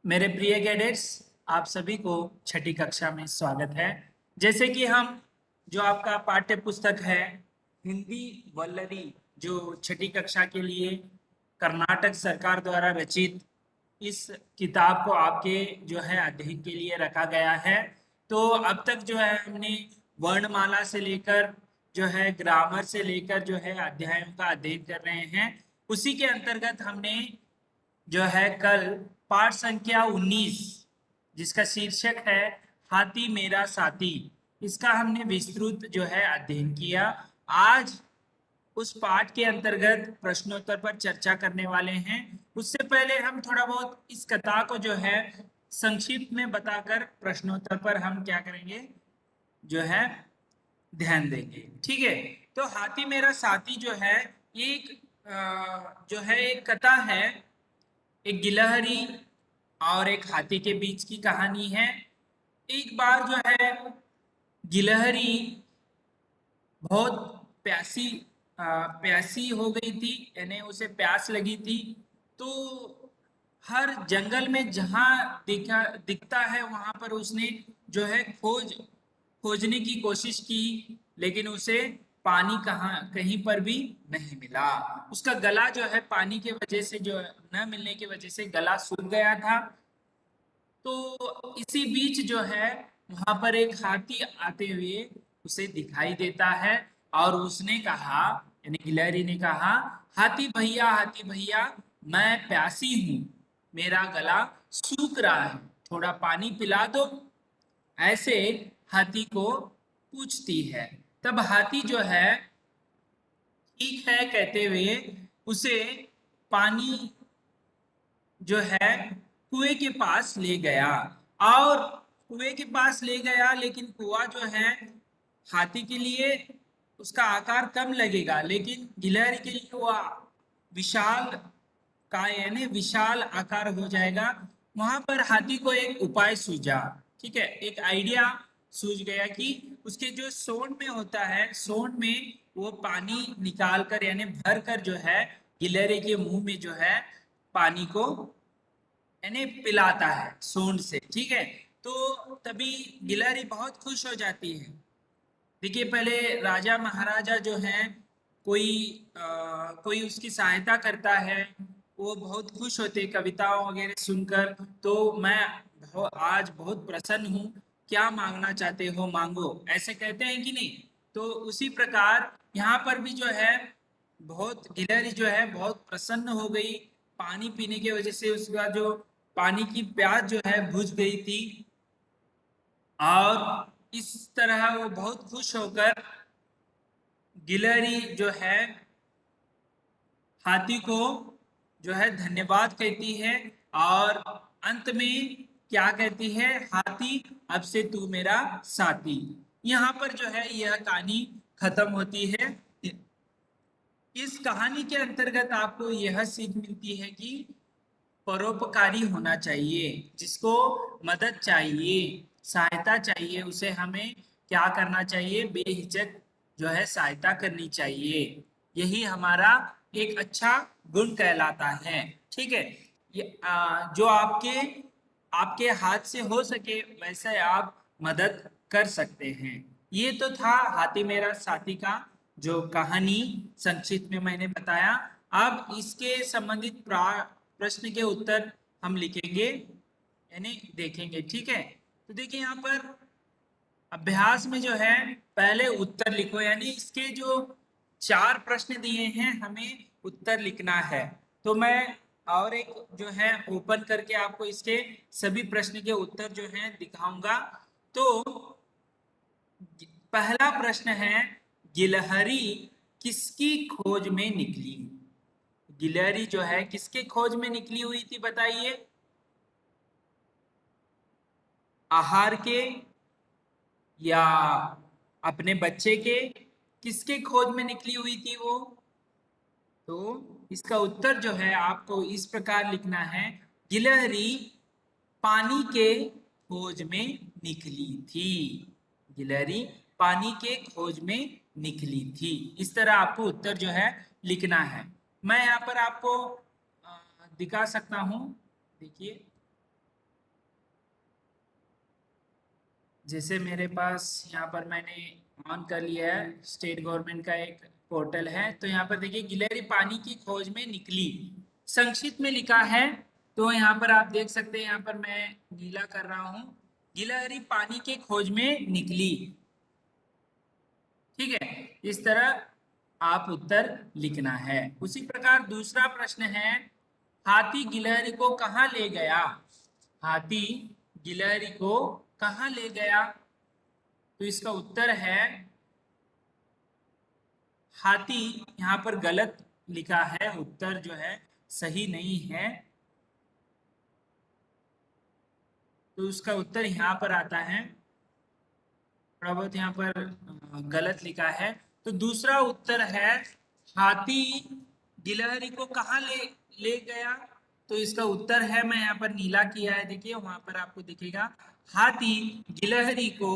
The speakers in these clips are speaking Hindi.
मेरे प्रिय कैडेट्स, आप सभी को छठी कक्षा में स्वागत है। जैसे कि हम जो आपका पाठ्य पुस्तक है हिंदी वल्लरी, जो छठी कक्षा के लिए कर्नाटक सरकार द्वारा रचित इस किताब को आपके जो है अध्ययन के लिए रखा गया है। तो अब तक जो है हमने वर्णमाला से लेकर जो है ग्रामर से लेकर जो है अध्यायों का अध्ययन कर रहे हैं। उसी के अंतर्गत हमने जो है कल पाठ संख्या 19, जिसका शीर्षक है हाथी मेरा साथी, इसका हमने विस्तृत जो है अध्ययन किया। आज उस पाठ के अंतर्गत प्रश्नोत्तर पर चर्चा करने वाले हैं। उससे पहले हम थोड़ा बहुत इस कथा को जो है संक्षिप्त में बताकर प्रश्नोत्तर पर हम क्या करेंगे, जो है ध्यान देंगे। ठीक है। तो हाथी मेरा साथी जो है एक जो है एक कथा है, एक गिलहरी और एक हाथी के बीच की कहानी है। एक बार जो है गिलहरी बहुत प्यासी प्यासी हो गई थी, यानी उसे प्यास लगी थी। तो हर जंगल में जहां दिखता है वहां पर उसने जो है खोजने की कोशिश की, लेकिन उसे पानी कहीं पर भी नहीं मिला। उसका गला जो है पानी के वजह से, जो न मिलने की वजह से गला सूख गया था। तो इसी बीच जो है वहां पर एक हाथी आते हुए उसे दिखाई देता है और उसने कहा, यानी गिलहरी ने कहा, हाथी भैया, मैं प्यासी हूँ, मेरा गला सूख रहा है, थोड़ा पानी पिला दो, ऐसे हाथी को पूछती है। तब हाथी जो है ठीक है कहते हुए उसे पानी जो है कुएं के पास ले गया। और कुएं के पास ले गया, लेकिन कुआं जो है हाथी के लिए उसका आकार कम लगेगा, लेकिन गिलहरी के लिए वह विशाल का यानी विशाल आकार हो जाएगा। वहां पर हाथी को एक उपाय सूझा। ठीक है, एक आइडिया सूझ गया कि उसके जो सोंड में होता है, सोंड में वो पानी निकाल कर यानी भर कर जो है गिलहरी के मुंह में जो है पानी को यानी पिलाता है सूंड से। ठीक है। तो तभी गिलहरी बहुत खुश हो जाती है। देखिए, पहले राजा महाराजा जो हैं, कोई उसकी सहायता करता है, वो बहुत खुश होते कविताओं वगैरह सुनकर। तो मैं आज बहुत प्रसन्न हूँ, क्या मांगना चाहते हो मांगो, ऐसे कहते हैं कि नहीं। तो उसी प्रकार यहाँ पर भी जो है बहुत गिलहरी जो है बहुत प्रसन्न हो गई, पानी पीने की वजह से उसका जो पानी की प्यास जो है बुझ गई थी। और इस तरह वो बहुत खुश होकर गिलहरी जो है हाथी को जो है धन्यवाद कहती है। और अंत में क्या कहती है, हाथी अब से तू मेरा साथी। यहाँ पर जो है यह कहानी खत्म होती है। इस कहानी के अंतर्गत आपको यह सीख मिलती है कि परोपकारी होना चाहिए, जिसको मदद चाहिए, सहायता चाहिए, उसे हमें क्या करना चाहिए, बेहिचक जो है सहायता करनी चाहिए। यही हमारा एक अच्छा गुण कहलाता है। ठीक है। जो आपके आपके हाथ से हो सके वैसे आप मदद कर सकते हैं। ये तो था हाथी मेरा साथी का जो कहानी संक्षिप्त में मैंने बताया। अब इसके संबंधित प्रश्न के उत्तर हम लिखेंगे यानी देखेंगे। ठीक है। तो देखिए यहाँ पर अभ्यास में जो है पहले उत्तर लिखो, यानी इसके जो 4 प्रश्न दिए हैं हमें उत्तर लिखना है। तो मैं और एक जो है ओपन करके आपको इसके सभी प्रश्न के उत्तर जो हैं दिखाऊंगा। तो पहला प्रश्न है, गिलहरी किसकी खोज में निकली। गिलहरी जो है किसके खोज में निकली हुई थी बताइए। आहार के, या अपने बच्चे के, किसके खोज में निकली हुई थी वो। तो इसका उत्तर जो है आपको इस प्रकार लिखना है, गिलहरी पानी के खोज में निकली थी। गिलहरी पानी के खोज में निकली थी। इस तरह आपको उत्तर जो है लिखना है। मैं यहाँ पर आपको दिखा सकता हूँ, देखिए जैसे मेरे पास यहाँ पर मैंने ऑन कर लिया है, स्टेट गवर्नमेंट का एक पोर्टल है, तो यहाँ पर देखिए गिलहरी पानी की खोज में निकली, संक्षिप्त में लिखा है। तो यहाँ पर आप देख सकते हैं, यहाँ पर मैं नीला कर रहा हूँ, गिलहरी पानी के खोज में निकली। ठीक है, इस तरह आप उत्तर लिखना है। उसी प्रकार दूसरा प्रश्न है, हाथी गिलहरी को कहाँ ले गया? हाथी गिलहरी को कहाँ ले गया? तो इसका उत्तर है हाथी। यहाँ पर गलत लिखा है, उत्तर जो है सही नहीं है, तो उसका उत्तर यहाँ पर आता है, थोड़ा बहुत यहाँ पर गलत लिखा है। तो दूसरा उत्तर है, हाथी गिलहरी को कहाँ ले ले गया? तो इसका उत्तर है, मैं यहाँ पर नीला किया है, देखिए वहां पर आपको दिखेगा, हाथी गिलहरी को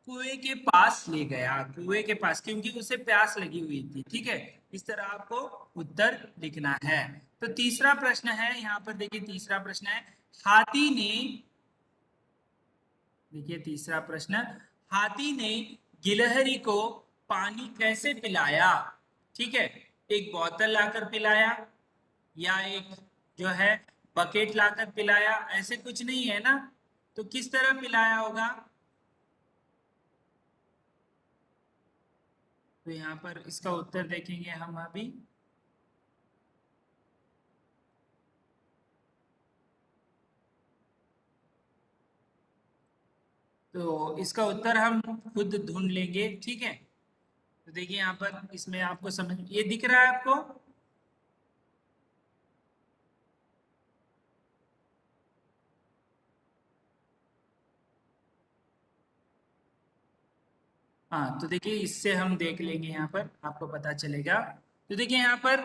कुएं के पास ले गया, कुएं के पास, क्योंकि उसे प्यास लगी हुई थी। ठीक है, इस तरह आपको उत्तर लिखना है। तो तीसरा प्रश्न है, यहाँ पर देखिए तीसरा प्रश्न है, हाथी ने, देखिए तीसरा प्रश्न, हाथी ने गिलहरी को पानी कैसे पिलाया? ठीक है, एक बोतल लाकर पिलाया, या एक जो है बकेट लाकर पिलाया, ऐसे कुछ नहीं है ना, तो किस तरह पिलाया होगा? तो यहाँ पर इसका उत्तर देखेंगे हम अभी। तो इसका उत्तर हम खुद ढूंढ लेंगे। ठीक है, तो देखिए यहाँ पर इसमें आपको समझ, ये दिख रहा है आपको? हाँ, तो देखिए इससे हम देख लेंगे, यहाँ पर आपको पता चलेगा। तो देखिए यहाँ पर,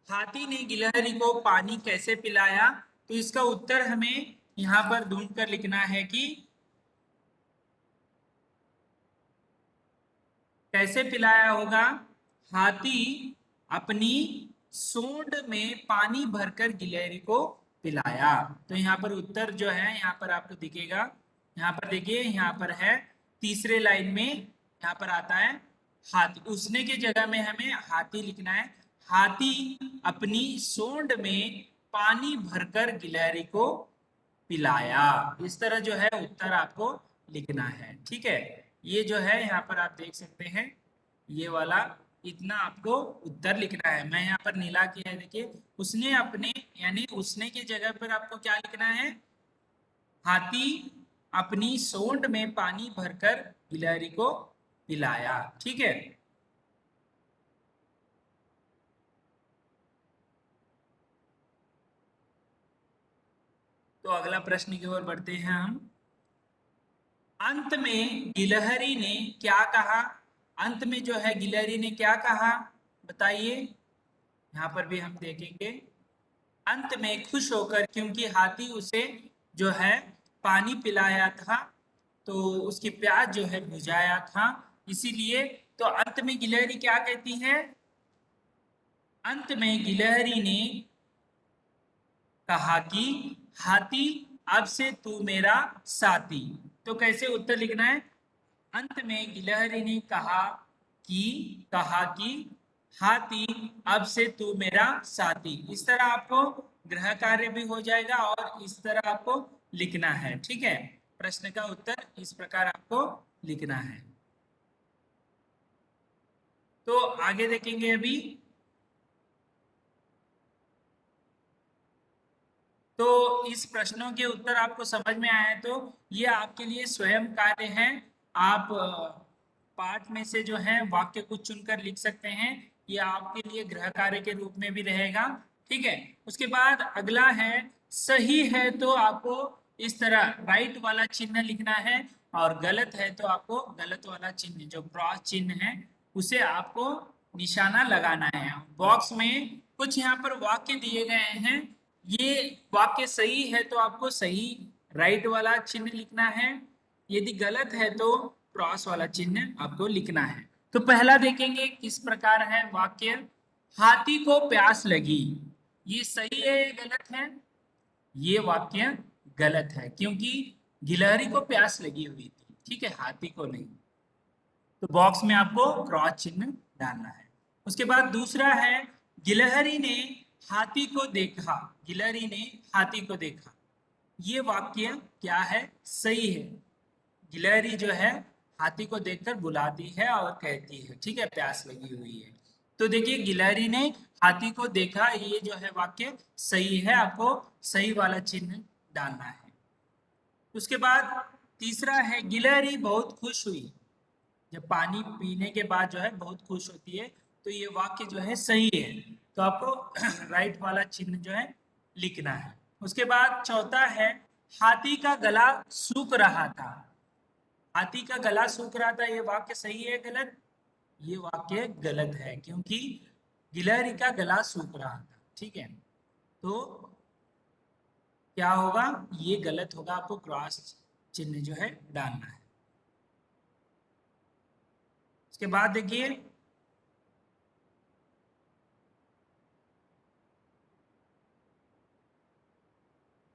हाथी ने गिलहरी को पानी कैसे पिलाया? तो इसका उत्तर हमें यहाँ पर ढूंढ कर लिखना है कि कैसे पिलाया होगा। हाथी अपनी सूंड में पानी भरकर गिलहरी को पिलाया। तो यहाँ पर उत्तर जो है, यहाँ पर आपको दिखेगा, यहाँ पर देखिए, यहाँ पर है तीसरे लाइन में, यहाँ पर आता है हाथी, उसने के जगह में हमें हाथी लिखना है। हाथी अपनी सूंड में पानी भरकर गिलहरी को पिलाया, इस तरह जो है उत्तर आपको लिखना है। ठीक है, ये जो है यहाँ पर आप देख सकते हैं, ये वाला, इतना आपको उत्तर लिखना है। मैं यहाँ पर नीला किया है, देखिए, उसने अपने, यानी उसने की जगह पर आपको क्या लिखना है? हाथी अपनी सूंड में पानी भरकर गिलहरी को पिलाया। ठीक है, तो अगला प्रश्न की ओर बढ़ते हैं हम। अंत में गिलहरी ने क्या कहा? अंत में जो है गिलहरी ने क्या कहा, बताइए? यहाँ पर भी हम देखेंगे, अंत में खुश होकर, क्योंकि हाथी उसे जो है पानी पिलाया था, तो उसकी प्यास जो है बुझाया था, इसीलिए। तो अंत में गिलहरी क्या कहती है? अंत में गिलहरी ने कहा कि हाथी, अब से तू मेरा साथी। तो कैसे उत्तर लिखना है? अंत में गिलहरी ने कहा कि हाथी, अब से तू मेरा साथी। इस तरह आपको गृह कार्य भी हो जाएगा, और इस तरह आपको लिखना है। ठीक है, प्रश्न का उत्तर इस प्रकार आपको लिखना है। तो आगे देखेंगे अभी। तो इस प्रश्नों के उत्तर आपको समझ में आए तो ये आपके लिए स्वयं कार्य है। आप पाठ में से जो है वाक्य को चुनकर लिख सकते हैं, ये आपके लिए गृह कार्य के रूप में भी रहेगा। ठीक है, उसके बाद अगला है, सही है तो आपको इस तरह राइट वाला चिन्ह लिखना है, और गलत है तो आपको गलत वाला चिन्ह, जो क्रॉस चिन्ह है, उसे आपको निशाना लगाना है। बॉक्स में कुछ यहाँ पर वाक्य दिए गए हैं, ये वाक्य सही है तो आपको सही राइट वाला चिन्ह लिखना है, यदि गलत है तो क्रॉस वाला चिन्ह आपको लिखना है। तो पहला देखेंगे किस प्रकार है वाक्य, हाथी को प्यास लगी, ये सही है या गलत है? ये वाक्य गलत है, क्योंकि गिलहरी को प्यास लगी हुई थी, ठीक है, हाथी को नहीं। तो बॉक्स में आपको क्रॉस चिन्ह डालना है। उसके बाद दूसरा है, गिलहरी ने हाथी को देखा। गिलहरी ने हाथी को देखा, ये वाक्य क्या है? सही है। गिलहरी जो है हाथी को देखकर बुलाती है और कहती है, ठीक है, प्यास लगी हुई है। तो देखिए, गिलहरी ने हाथी को देखा, ये जो है वाक्य सही है, आपको सही वाला चिन्ह डालना है। उसके बाद तीसरा है, गिलहरी बहुत खुश हुई। जब पानी पीने के बाद जो है बहुत खुश होती है, तो ये वाक्य जो है सही है। तो आपको राइट वाला चिन्ह जो है लिखना है। उसके बाद चौथा है, हाथी का गला सूख रहा था। हाथी का गला सूख रहा था, ये वाक्य सही है गलत? ये वाक्य गलत है, क्योंकि गिलहरी का गला सूख रहा था, ठीक है। तो क्या होगा? ये गलत होगा, आपको क्रॉस चिन्ह जो है डालना है। उसके बाद देखिए,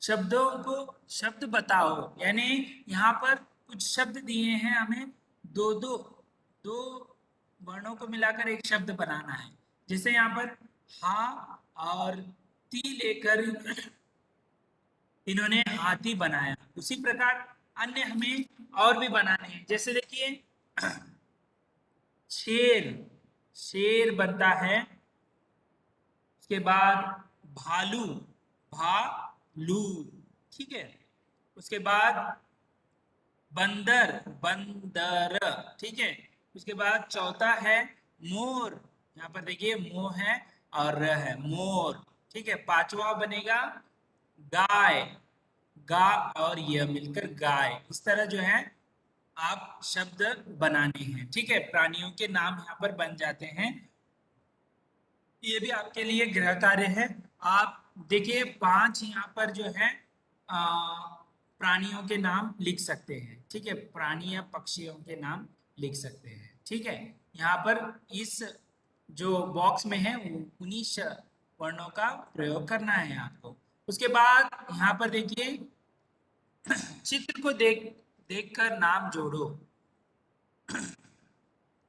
शब्दों को शब्द बताओ, यानी यहाँ पर कुछ शब्द दिए हैं हमें, दो दो दो वर्णों को मिलाकर एक शब्द बनाना है। जैसे यहाँ पर हा और ती लेकर इन्होंने हाथी बनाया, उसी प्रकार अन्य हमें और भी बनाने हैं। जैसे देखिए, शेर, शेर बनता है। उसके बाद भालू, भालू, ठीक है। उसके बाद बंदर, बंदर, ठीक है। उसके बाद चौथा है मोर, यहाँ पर देखिए मोह है और र है, मोर, ठीक है। पांचवा बनेगा गाय, गा और यह मिलकर गाय। इस तरह जो है आप शब्द बनाने हैं, ठीक है। प्राणियों के नाम यहाँ पर बन जाते हैं। ये भी आपके लिए गृह कार्य है। आप देखिए, 5 यहाँ पर जो है आ, प्राणियों के नाम लिख सकते हैं, ठीक है। प्राणी या पक्षियों के नाम लिख सकते हैं, ठीक है। यहाँ पर इस जो बॉक्स में है उन्हीं वर्णों का प्रयोग करना है आपको। उसके बाद यहाँ पर देखिए, चित्र को देखकर नाम जोड़ो।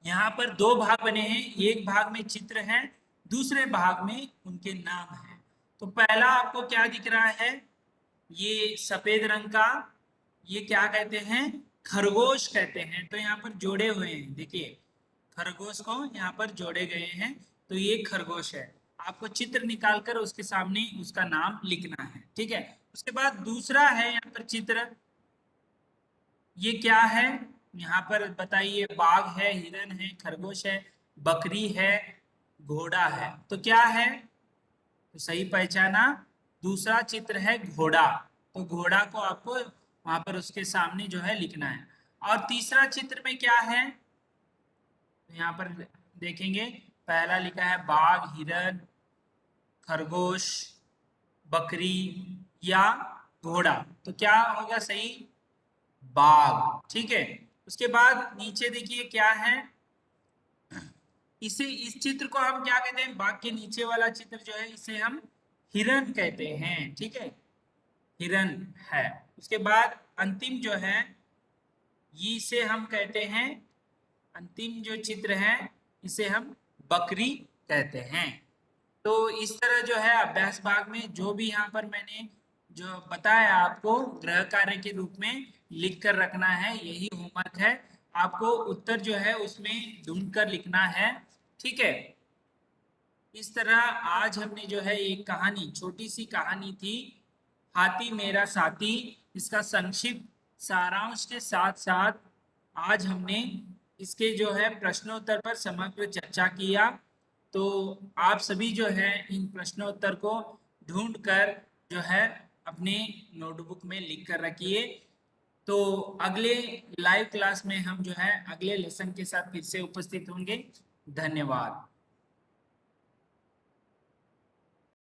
यहाँ पर दो भाग बने हैं, एक भाग में चित्र है, दूसरे भाग में उनके नाम है। तो पहला आपको क्या दिख रहा है? ये सफेद रंग का, ये क्या कहते हैं? खरगोश कहते हैं। तो यहाँ पर जोड़े हुए हैं, देखिए खरगोश को यहाँ पर जोड़े गए हैं, तो ये खरगोश है। आपको चित्र निकालकर उसके सामने उसका नाम लिखना है, ठीक है। उसके बाद दूसरा है यहाँ पर चित्र, ये क्या है? यहाँ पर बताइए, बाघ है, हिरन है, खरगोश है, बकरी है, घोड़ा है। तो क्या है? तो सही पहचाना, दूसरा चित्र है घोड़ा। तो घोड़ा को आपको वहां पर उसके सामने जो है लिखना है। और तीसरा चित्र में क्या है? तो यहाँ पर देखेंगे, पहला लिखा है बाघ, हिरन, खरगोश, बकरी या घोड़ा। तो क्या होगा सही? बाघ, ठीक है। उसके बाद नीचे देखिए क्या है, इसे इस चित्र को हम क्या कहते हैं? बाघ के नीचे वाला चित्र जो है इसे हम हिरन कहते हैं, ठीक है, हिरन है। उसके बाद अंतिम जो है, ये इसे हम कहते हैं, अंतिम जो चित्र है इसे हम बकरी कहते हैं। तो इस तरह जो है अभ्यास भाग में जो भी यहाँ पर मैंने जो बताया आपको गृह कार्य के रूप में लिख कर रखना है, यही होमवर्क है। आपको उत्तर जो है उसमें ढूंढ कर लिखना है, ठीक है। इस तरह आज हमने जो है एक कहानी, छोटी सी कहानी थी, हाथी मेरा साथी, इसका संक्षिप्त सारांश के साथ साथ आज हमने इसके जो है प्रश्नोत्तर पर समग्र चर्चा किया। तो आप सभी जो है इन प्रश्नोत्तर को ढूंढ कर जो है अपने नोटबुक में लिख कर रखिए। तो अगले लाइव क्लास में हम जो है अगले लेसन के साथ फिर से उपस्थित होंगे। धन्यवाद।